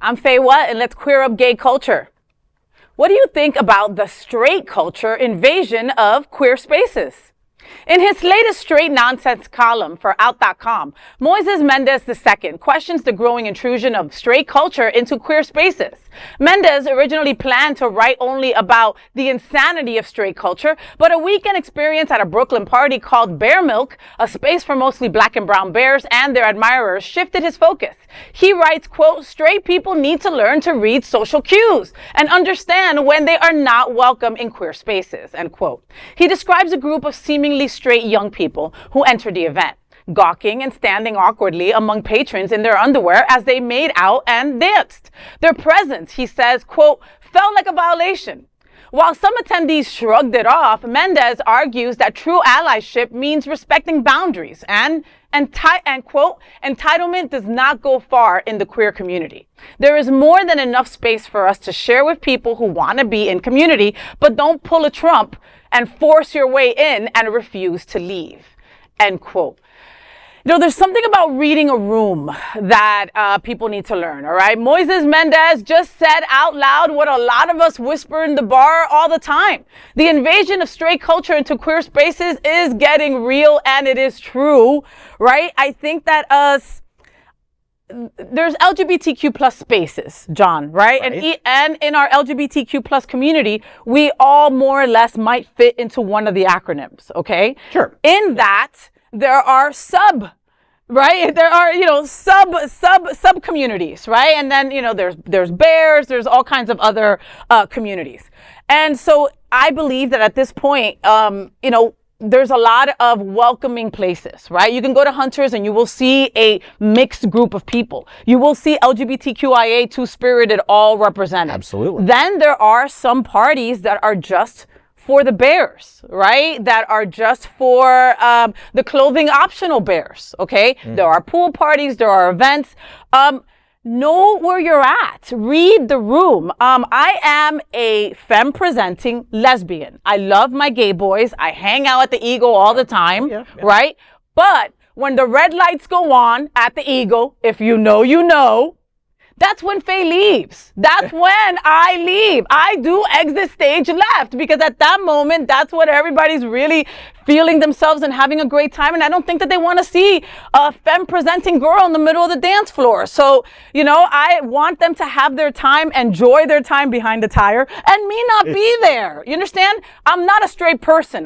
I'm Faye What, and let's queer up gay culture. What do you think about the straight culture invasion of queer spaces? In his latest straight nonsense column for Out.com, Moises Mendez II questions the growing intrusion of straight culture into queer spaces. Mendez originally planned to write only about the insanity of straight culture, but a weekend experience at a Brooklyn party called Bear Milk, a space for mostly black and brown bears and their admirers, shifted his focus. He writes, quote, "Straight people need to learn to read social cues and understand when they are not welcome in queer spaces," end quote. He describes a group of seemingly straight young people who entered the event, gawking and standing awkwardly among patrons in their underwear as they made out and danced. Their presence, he says, quote, "felt like a violation." While some attendees shrugged it off, Mendez argues that true allyship means respecting boundaries and quote, "entitlement does not go far in the queer community. There is more than enough space for us to share with people who want to be in community, but don't pull a Trump and force your way in and refuse to leave," end quote. You know, there's something about reading a room that people need to learn, all right? Moises Mendez just said out loud what a lot of us whisper in the bar all the time. The invasion of straight culture into queer spaces is getting real, and it is true, right? I think that there's LGBTQ plus spaces, John, right? And in our LGBTQ plus community, we all more or less might fit into one of the acronyms, okay? Sure. In that, there are sub communities, right? And then, there's bears, there's all kinds of other communities. And so I believe that at this point, there's a lot of welcoming places, right? You can go to Hunters and you will see a mixed group of people. You will see LGBTQIA two-spirited all represented. Absolutely. Then there are some parties that are just for the bears, right? That are just for the clothing optional bears, okay? Mm. There are pool parties, there are events. Know where you're at. Read the room. I am a femme-presenting lesbian. I love my gay boys. I hang out at the Eagle all the time, right? But when the red lights go on at the Eagle, if you know, you know, that's when Faye leaves. That's when I leave. I do exit stage left because at that moment, that's when everybody's really feeling themselves and having a great time. And I don't think that they want to see a femme presenting girl in the middle of the dance floor. So, I want them to have their time, enjoy their time behind the tire, and me not be there. You understand? I'm not a straight person.